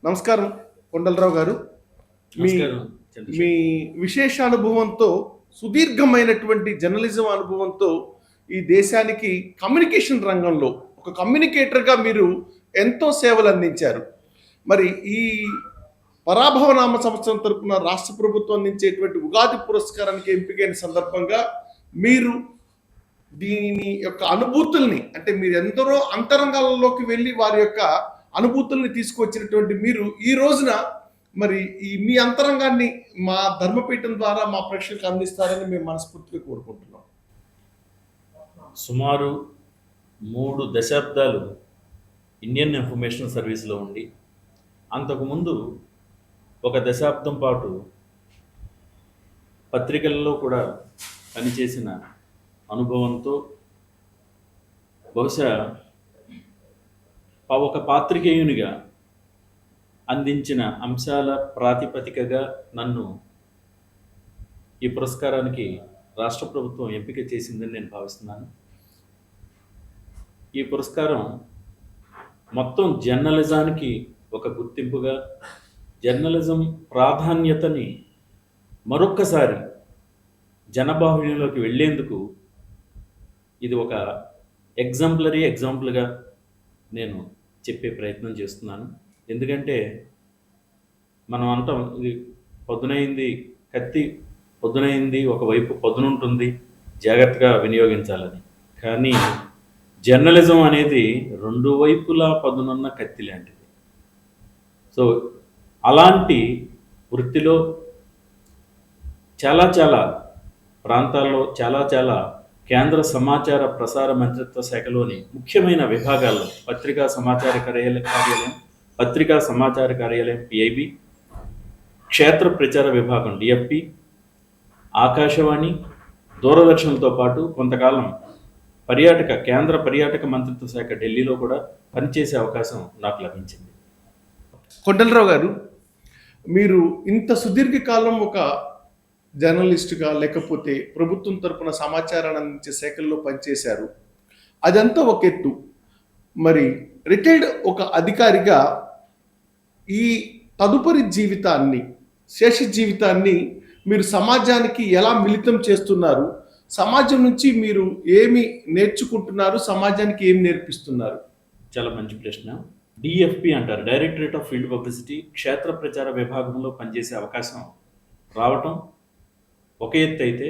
నమస్కారం కొండలరావు గారు. మీ నమస్కారం మీ చంద్రశేఖర్. విశేష అనుభవంతో, సుదీర్ఘమైనటువంటి జర్నలిజం అనుభవంతో ఈ దేశానికి కమ్యూనికేషన్ రంగంలో ఒక కమ్యూనికేటర్‌గా మీరు ఎంతో సేవలందించారు. మరి ఈ పరాభవనామ సంవత్సరం తరపున రాష్ట్ర ప్రభుత్వం అందించేటువంటి ఉగాది పురస్కారానికి ఎంపికైన సందర్భంగా మీరు దీని యొక్క అనుభూతుల్ని, అంటే మీరు ఎందరో అంతరంగాలలోకి వెళ్ళి వారి యొక్క అనుభూతుల్ని తీసుకొచ్చినటువంటి మీరు ఈ రోజున మరి ఈ మీ అంతరంగాన్ని మా ధర్మపీఠం ద్వారా మా ప్రేక్షకులకు అందిస్తారని మేము మనస్ఫూర్తిగా కోరుకుంటున్నాం. సుమారు 3 దశాబ్దాలు ఇండియన్ ఇన్ఫర్మేషన్ సర్వీస్లో ఉండి, అంతకుముందు ఒక దశాబ్దం పాటు పత్రికలలో కూడా పనిచేసిన అనుభవంతో బహుశా ఒక పాత్రికేయునిగా అందించిన అంశాల ప్రాతిపదికగా నన్ను ఈ పురస్కారానికి రాష్ట్ర ప్రభుత్వం ఎంపిక చేసిందని నేను భావిస్తున్నాను. ఈ పురస్కారం మొత్తం జర్నలిజానికి ఒక గుర్తింపుగా, జర్నలిజం ప్రాధాన్యతని మరొక్కసారి జనబాహుళ్యంలోకి వెళ్ళేందుకు ఇది ఒక ఎగ్జాంపుల్గా నేను చెప్పే ప్రయత్నం చేస్తున్నాను. ఎందుకంటే మనం అంటాం, ఇది పొద్దునైంది ఒకవైపు పదునుంటుంది, జాగ్రత్తగా వినియోగించాలని. కానీ జర్నలిజం అనేది 2 వైపులా పదునున్న కత్తి లాంటిది. సో అలాంటి వృత్తిలో చాలా ప్రాంతాల్లో చాలా కేంద్ర సమాచార ప్రసార మంత్రిత్వ శాఖలోని ముఖ్యమైన విభాగాల్లో పత్రికా సమాచార కార్యాలయం PIB, క్షేత్ర ప్రచార విభాగం DFP, ఆకాశవాణి, దూరదర్శన్తో పాటు కొంతకాలం కేంద్ర పర్యాటక మంత్రిత్వ శాఖ ఢిల్లీలో కూడా పనిచేసే అవకాశం నాకు లభించింది. కొండలరావు గారు, మీరు ఇంత సుదీర్ఘకాలం ఒక జర్నలిస్టుగా, లేకపోతే ప్రభుత్వం తరపున సమాచారాన్ని అందించే శాఖల్లో పనిచేశారు. అదంతా ఒక ఎత్తు. మరి రిటైర్డ్ ఒక అధికారిగా ఈ తదుపరి జీవితాన్ని, శేష జీవితాన్ని మీరు సమాజానికి ఎలా మిళితం చేస్తున్నారు? సమాజం నుంచి మీరు ఏమి నేర్చుకుంటున్నారు? సమాజానికి ఏమి నేర్పిస్తున్నారు? చాలా మంచి ప్రశ్న. DFP అంటారు, డైరెక్టరేట్ ఆఫ్ ఫీల్డ్ పబ్లిసిటీ, క్షేత్ర ప్రచార విభాగంలో పనిచేసే అవకాశం రావటం ఒక ఎత్తు అయితే,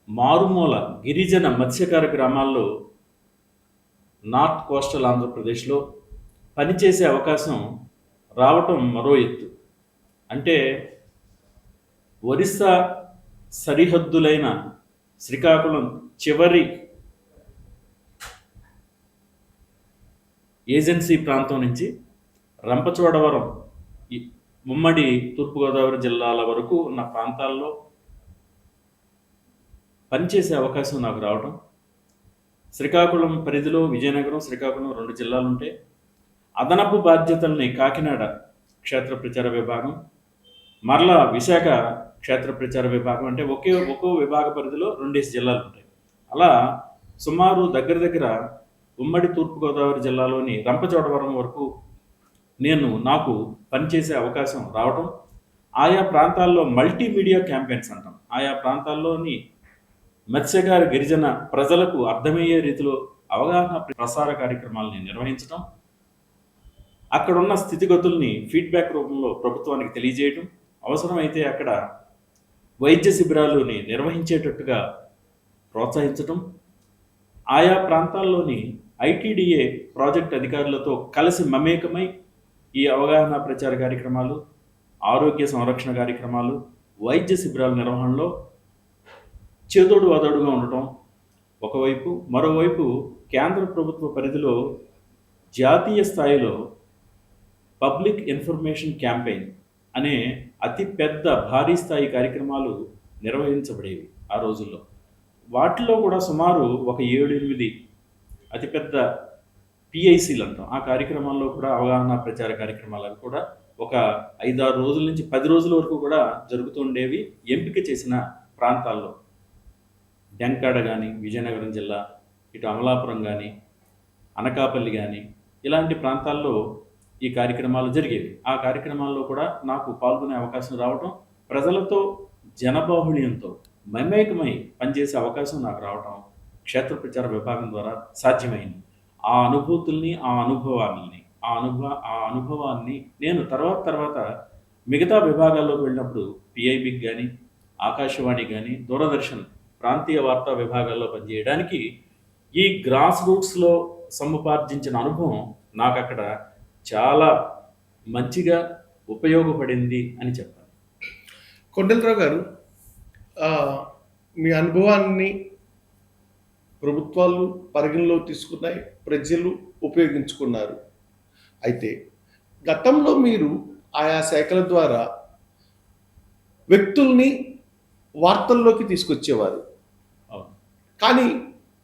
మారుమూల గిరిజన మత్స్యకార గ్రామాల్లో నార్త్ కోస్టల్ ఆంధ్రప్రదేశ్లో పనిచేసే అవకాశం రావటం మరో ఎత్తు. అంటే ఒరిస్సా సరిహద్దులైన శ్రీకాకుళం చివరి ఏజెన్సీ ప్రాంతం నుంచి రంపచోడవరం, ఉమ్మడి తూర్పుగోదావరి జిల్లాల వరకు ఉన్న ప్రాంతాల్లో పనిచేసే అవకాశం నాకు రావడం. శ్రీకాకుళం పరిధిలో విజయనగరం, శ్రీకాకుళం 2 జిల్లాలుంటే అదనపు బాధ్యతల్ని కాకినాడ క్షేత్ర ప్రచార విభాగం, మరలా విశాఖ క్షేత్ర ప్రచార విభాగం, అంటే ఒక్కో విభాగ పరిధిలో 2 జిల్లాలు ఉంటాయి. అలా సుమారు దగ్గర ఉమ్మడి తూర్పుగోదావరి జిల్లాలోని రంపచోడవరం వరకు నాకు పనిచేసే అవకాశం రావటం. ఆయా ప్రాంతాల్లో మల్టీమీడియా క్యాంపెయిన్స్ అంటాం, ఆయా ప్రాంతాల్లోని మత్స్యకార గిరిజన ప్రజలకు అర్థమయ్యే రీతిలో అవగాహన ప్రసార కార్యక్రమాలని నిర్వహించడం, అక్కడున్న స్థితిగతుల్ని ఫీడ్బ్యాక్ రూపంలో ప్రభుత్వానికి తెలియజేయటం, అవసరమైతే అక్కడ వైద్య శిబిరాలని నిర్వహించేటట్టుగా ప్రోత్సహించటం, ఆయా ప్రాంతాల్లోని ITDA ప్రాజెక్ట్ అధికారులతో కలిసి మమేకమై ఈ అవగాహన ప్రచార కార్యక్రమాలు, ఆరోగ్య సంరక్షణ కార్యక్రమాలు, వైద్య శిబిరాల నిర్వహణలో చేదోడు వాదోడుగా ఉండటం ఒకవైపు. మరోవైపు కేంద్ర ప్రభుత్వ పరిధిలో జాతీయ స్థాయిలో పబ్లిక్ ఇన్ఫర్మేషన్ క్యాంపెయిన్ అనే అతి పెద్ద భారీ స్థాయి కార్యక్రమాలు నిర్వహించబడేవి ఆ రోజుల్లో. వాటిలో కూడా సుమారు ఒక 7-8 అతిపెద్ద PICలు అంటాం, ఆ కార్యక్రమాల్లో కూడా అవగాహన ప్రచార కార్యక్రమాలు కూడా ఒక 5-6 రోజుల నుంచి 10 రోజుల వరకు కూడా జరుగుతుండేవి. ఎంపిక చేసిన ప్రాంతాల్లో డెంకాడ కానీ, విజయనగరం జిల్లా, ఇటు అమలాపురం కానీ, అనకాపల్లి కానీ, ఇలాంటి ప్రాంతాల్లో ఈ కార్యక్రమాలు జరిగేవి. ఆ కార్యక్రమాల్లో కూడా నాకు పాల్గొనే అవకాశం రావటం, ప్రజలతో జనబాహుళ్యంతో మమేకమై పనిచేసే అవకాశం నాకు రావటం క్షేత్ర ప్రచార విభాగం ద్వారా సాధ్యమైంది. ఆ అనుభూతుల్ని, ఆ అనుభవాన్ని నేను తర్వాత మిగతా విభాగాల్లోకి వెళ్ళినప్పుడు పిఐబికి కానీ, ఆకాశవాణి కానీ, దూరదర్శన్ ప్రాంతీయ వార్తా విభాగాల్లో పనిచేయడానికి ఈ గ్రాస్ రూట్స్లో సముపార్జించిన అనుభవం నాకు అక్కడ చాలా మంచిగా ఉపయోగపడింది అని చెప్పాలి. కొండలరావు గారు, ఆ, మీ అనుభవాన్ని ప్రభుత్వాలు పరిగణలో తీసుకున్నాయి, ప్రజలు ఉపయోగించుకున్నారు. అయితే గతంలో మీరు ఆయా శాఖల ద్వారా వ్యక్తుల్ని వార్తల్లోకి తీసుకొచ్చేవారు. అవును. కానీ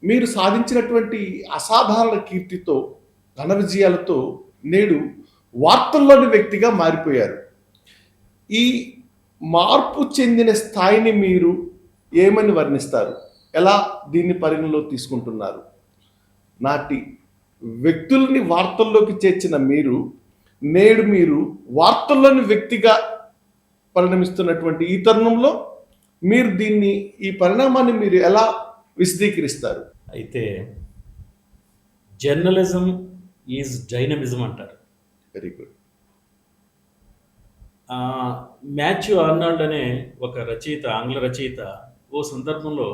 మీరు సాధించినటువంటి అసాధారణ కీర్తితో, ఘన విజయాలతో నేడు వార్తల్లోని వ్యక్తిగా మారిపోయారు. ఈ మార్పు చెందిన స్థాయిని మీరు ఏమని వర్ణిస్తారు? ఎలా దీన్ని పరిగణలో తీసుకుంటున్నారు? నాటి వ్యక్తుల్ని వార్తల్లోకి చేర్చిన మీరు నేడు మీరు వార్తల్లోని వ్యక్తిగా పరిణమిస్తున్నటువంటి ఈ తరుణంలో మీరు ఈ పరిణామాన్ని మీరు ఎలా విశదీకరిస్తారు? అయితే జర్నలిజం ఈజ్ డైనమిజం అంటారు. Very good. మాథ్యూ ఆర్నాల్డ్ అనే ఒక రచయిత, ఆంగ్ల రచయిత, ఓ సందర్భంలో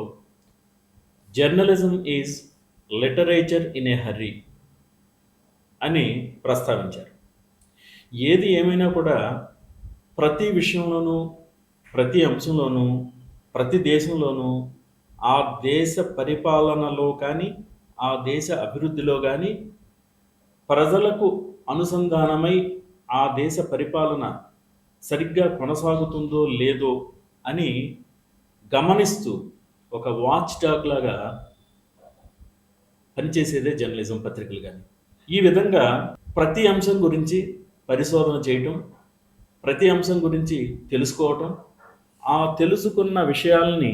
journalism is literature in a hurry అని ప్రస్తావించారు. ఏది ఏమైనా కూడా ప్రతి విషయంలోనూ, ప్రతి అంశంలోనూ, ప్రతి దేశంలోనూ ఆ దేశ పరిపాలనలో కానీ, ఆ దేశ అభివృద్ధిలో కానీ ప్రజలకు అనుసంధానమై ఆ దేశ పరిపాలన సరిగ్గా కొనసాగుతుందో లేదో అని గమనిస్తూ ఒక వాచ్ డాగ్ లాగా పనిచేసేదే జర్నలిజం పత్రికలు. కానీ ఈ విధంగా ప్రతి అంశం గురించి పరిశోధన చేయటం, ప్రతి అంశం గురించి తెలుసుకోవటం, ఆ తెలుసుకున్న విషయాల్ని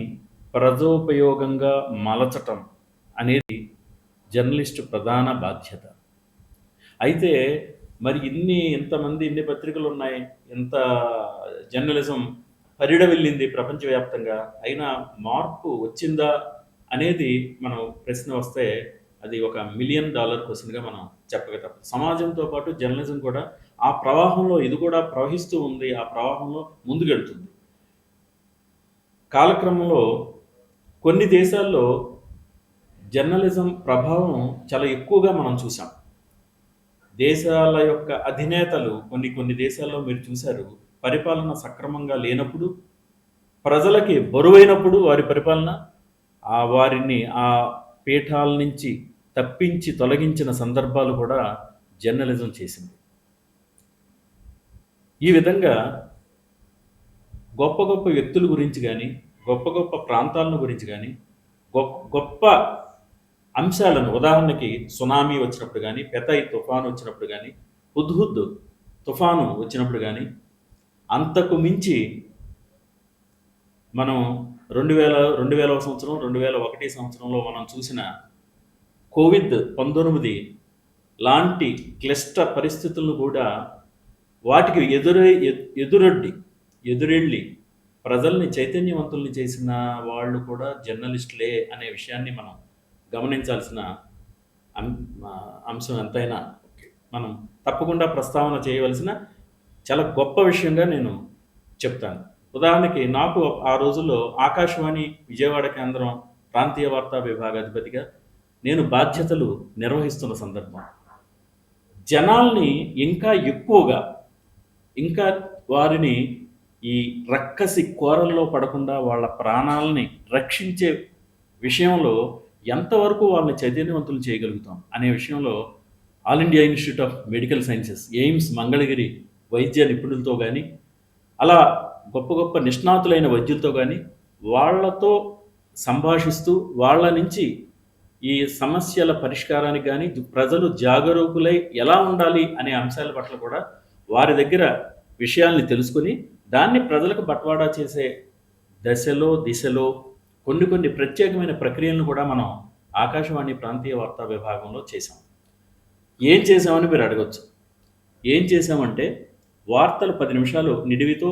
ప్రజోపయోగంగా మలచటం అనేది జర్నలిస్టు ప్రధాన బాధ్యత. అయితే మరి ఇంతమంది ఇన్ని పత్రికలు ఉన్నాయి, ఇంత జర్నలిజం పరిడవిల్లింది ప్రపంచవ్యాప్తంగా, అయినా మార్పు వచ్చిందా అనేది మనం ప్రశ్న వస్తే అది ఒక $1 మిలియన్ క్వశ్చన్గా మనం చెప్పక తప్పదు. సమాజంతో పాటు జర్నలిజం కూడా ఆ ప్రవాహంలో ఇది కూడా ప్రవహిస్తూ ఉంది, ఆ ప్రవాహంలో ముందుకెళ్తుంది. కాలక్రమంలో కొన్ని దేశాల్లో జర్నలిజం ప్రభావం చాలా ఎక్కువగా మనం చూసాం. దేశాల యొక్క అధినేతలు కొన్ని దేశాల్లో మీరు చూశారు, పరిపాలన సక్రమంగా లేనప్పుడు, ప్రజలకి బరువైనప్పుడు వారి పరిపాలన వారిని ఆ పీఠాల నుంచి తప్పించి తొలగించిన సందర్భాలు కూడా జర్నలిజం చేసింది. ఈ విధంగా గొప్ప గొప్ప వ్యక్తుల గురించి కానీ, గొప్ప గొప్ప ప్రాంతాలను గురించి కానీ, గొప్ప అంశాలను, ఉదాహరణకి సునామీ వచ్చినప్పుడు కానీ, పెతాయి తుఫాను వచ్చినప్పుడు కానీ, హుద్హుద్ తుఫాను వచ్చినప్పుడు కానీ, అంతకు మించి మనం 2000 సంవత్సరం, 2001 సంవత్సరంలో మనం చూసిన COVID-19 లాంటి క్లిష్ట పరిస్థితులను కూడా వాటికి ఎదురెళ్ళి ప్రజల్ని చైతన్యవంతుల్ని చేసిన వాళ్ళు కూడా జర్నలిస్టులే అనే విషయాన్ని మనం గమనించాల్సిన అంశం ఎంతైనా మనం తప్పకుండా ప్రస్తావన చేయవలసిన చాలా గొప్ప విషయంగా నేను చెప్తాను. ఉదాహరణకి నాకు ఆ రోజుల్లో ఆకాశవాణి విజయవాడ కేంద్రం ప్రాంతీయ వార్తా విభాగాధిపతిగా నేను బాధ్యతలు నిర్వహిస్తున్న సందర్భం, జనాల్ని ఇంకా ఎక్కువగా, ఇంకా వారిని ఈ రక్కసి కోరల్లో పడకుండా వాళ్ళ ప్రాణాలని రక్షించే విషయంలో ఎంతవరకు వాళ్ళని చైతన్యవంతులు చేయగలుగుతాం అనే విషయంలో all India institute of medical sciences, AIIMS Mangalagiri వైద్య నిపుణులతో కానీ, అలా గొప్ప గొప్ప నిష్ణాతులైన వైద్యులతో కానీ వాళ్ళతో సంభాషిస్తూ వాళ్ళ నుంచి ఈ సమస్యల పరిష్కారానికి కానీ, ప్రజలు జాగరూకులై ఎలా ఉండాలి అనే అంశాల పట్ల కూడా వారి దగ్గర విషయాల్ని తెలుసుకుని దాన్ని ప్రజలకు బట్వాడా చేసే దిశలో కొన్ని ప్రత్యేకమైన ప్రక్రియలను కూడా మనం ఆకాశవాణి ప్రాంతీయ వార్తా విభాగంలో చేసాం. ఏం చేసామని మీరు అడగచ్చు. ఏం చేసామంటే వార్తలు 10 నిమిషాలు నిడివితో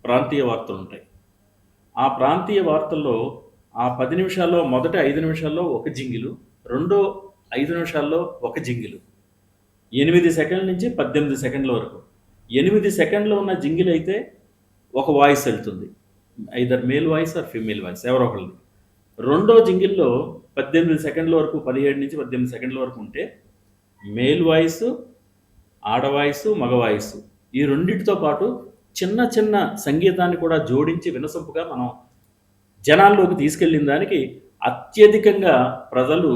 ప్రాంతీయ వార్తలు ఉంటాయి. ఆ ప్రాంతీయ వార్తల్లో ఆ 10 నిమిషాల్లో మొదటి 5 నిమిషాల్లో ఒక జింగిలు, రెండో 5 నిమిషాల్లో ఒక జింగిలు. 8 సెకండ్ల నుంచి 18 సెకండ్ల వరకు. 8 సెకండ్లు ఉన్న జింగిల్ అయితే ఒక వాయిస్ వెళ్తుంది. Either male voice or female voice ఎవరో ఒకళ్ళది. రెండో జింగిల్లో 18 సెకండ్ల వరకు 17 నుంచి 18 సెకండ్ల వరకు ఉంటే మేల్ వాయిస్, ఆడ వాయిస్, మగ వాయిస్ ఈ రెండిటితో పాటు చిన్న చిన్న సంగీతాన్ని కూడా జోడించి వినసొంపుగా మనం జనాల్లోకి తీసుకెళ్ళిన దానికి అత్యధికంగా ప్రజలు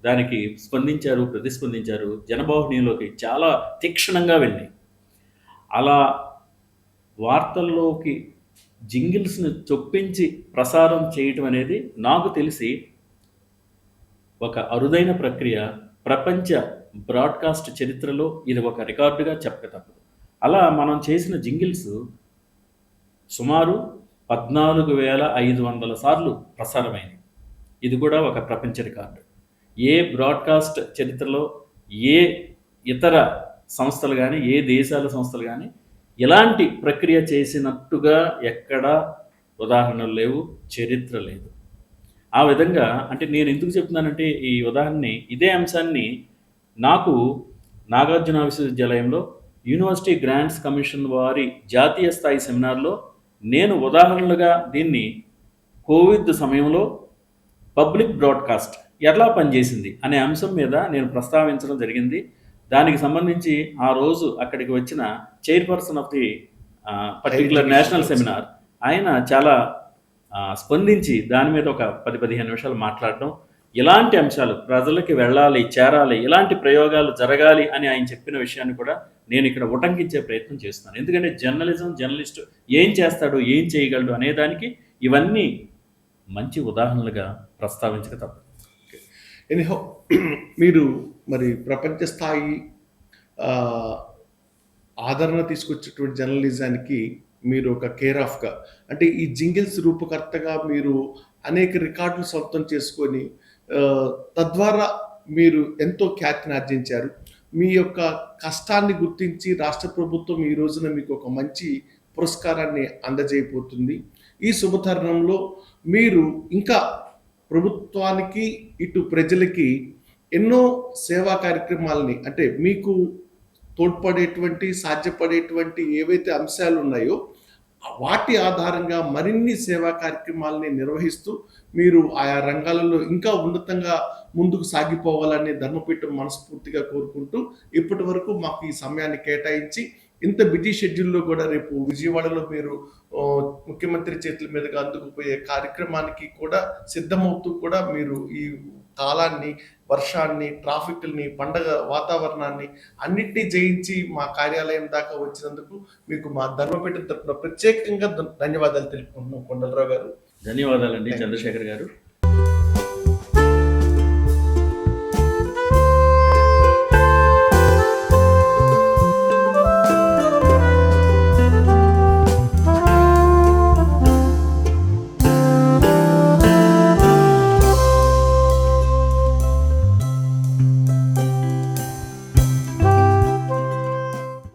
దానికి స్పందించారు, ప్రతిస్పందించారు. జనబాహుళ్యంలోకి చాలా తీక్షణంగా వెళ్ళినాయి. అలా వార్తల్లోకి జింగిల్స్ని చొప్పించి ప్రసారం చేయటం అనేది నాకు తెలిసి ఒక అరుదైన ప్రక్రియ. ప్రపంచ బ్రాడ్కాస్ట్ చరిత్రలో ఇది ఒక రికార్డుగా చెప్పక తప్పదు. అలా మనం చేసిన జింగిల్స్ సుమారు 14,500 సార్లు ప్రసారమైంది. ఇది కూడా ఒక ప్రపంచ రికార్డు. ఏ బ్రాడ్కాస్ట్ చరిత్రలో ఏ ఇతర సంస్థలు కానీ, ఏ దేశాల సంస్థలు కానీ ఇలాంటి ప్రక్రియ చేసినట్టుగా ఎక్కడా ఉదాహరణలు లేవు, చరిత్ర లేదు. ఆ విధంగా అంటే నేను ఎందుకు చెప్తున్నానంటే ఈ ఉదాహరణని, ఇదే అంశాన్ని నాకు నాగార్జున విశ్వవిద్యాలయంలో యూనివర్సిటీ గ్రాంట్స్ కమిషన్ వారి జాతీయ స్థాయి సెమినార్లో నేను ఉదాహరణలుగా దీన్ని కోవిడ్ సమయంలో పబ్లిక్ బ్రాడ్కాస్ట్ ఎలా పనిచేసింది అనే అంశం మీద నేను ప్రస్తావించడం జరిగింది. దానికి సంబంధించి ఆ రోజు అక్కడికి వచ్చిన chairperson of the particular national seminar ఆయన చాలా స్పందించి దాని మీద ఒక 10-15 నిమిషాలు మాట్లాడడం, ఇలాంటి అంశాలు ప్రజలకి వెళ్ళాలి, చేరాలి, ఇలాంటి ప్రయోగాలు జరగాలి అని ఆయన చెప్పిన విషయాన్ని కూడా నేను ఇక్కడ ఉటంకించే ప్రయత్నం చేస్తున్నాను. ఎందుకంటే జర్నలిస్టు ఏం చేస్తాడు, ఏం చేయగలడు అనేదానికి ఇవన్నీ మంచి ఉదాహరణలుగా ప్రస్తావించక తప్పదు. ఎనీహౌ మీరు మరి ప్రపంచ స్థాయి ఆదరణ తీసుకొచ్చేటువంటి జర్నలిజానికి మీరు ఒక కేర్ ఆఫ్గా, అంటే ఈ జింగిల్స్ రూపకర్తగా మీరు అనేక రికార్డులు సొంతం చేసుకొని తద్వారా మీరు ఎంతో ఖ్యాతిని ఆర్జించారు. మీ యొక్క కష్టాన్ని గుర్తించి రాష్ట్ర ప్రభుత్వం ఈ రోజున మీకు ఒక మంచి పురస్కారాన్ని అందజేయబోతుంది. ఈ శుభతరుణంలో మీరు ఇంకా ప్రభుత్వానికి ఇటు ప్రజలకి ఎన్నో సేవా కార్యక్రమాలని, అంటే మీకు తోడ్పడేటువంటి సాధ్యపడేటువంటి ఏవైతే అంశాలు ఉన్నాయో వాటి ఆధారంగా మరిన్ని సేవా కార్యక్రమాలని నిర్వహిస్తూ మీరు ఆయా రంగాలలో ఇంకా ఉన్నతంగా ముందుకు సాగిపోవాలని ధర్మపీఠం మనస్ఫూర్తిగా కోరుకుంటూ, ఇప్పటి వరకు మాకు ఈ సమయాన్ని కేటాయించి ఇంత బిజీ షెడ్యూల్లో కూడా రేపు విజయవాడలో మీరు ముఖ్యమంత్రి చేతుల మీదుగా అందుకుపోయే కార్యక్రమానికి కూడా సిద్ధమవుతూ కూడా మీరు ఈ కాలాన్ని, వర్షాన్ని, ట్రాఫిక్ని, పండగ వాతావరణాన్ని అన్నిటినీ జయించి మా కార్యాలయం దాకా వచ్చినందుకు మీకు మా ధర్మపీఠం తరఫున ప్రత్యేకంగా ధన్యవాదాలు తెలుపుకుంటున్నాం కొండలరావు గారు. ధన్యవాదాలండి చంద్రశేఖర్ గారు.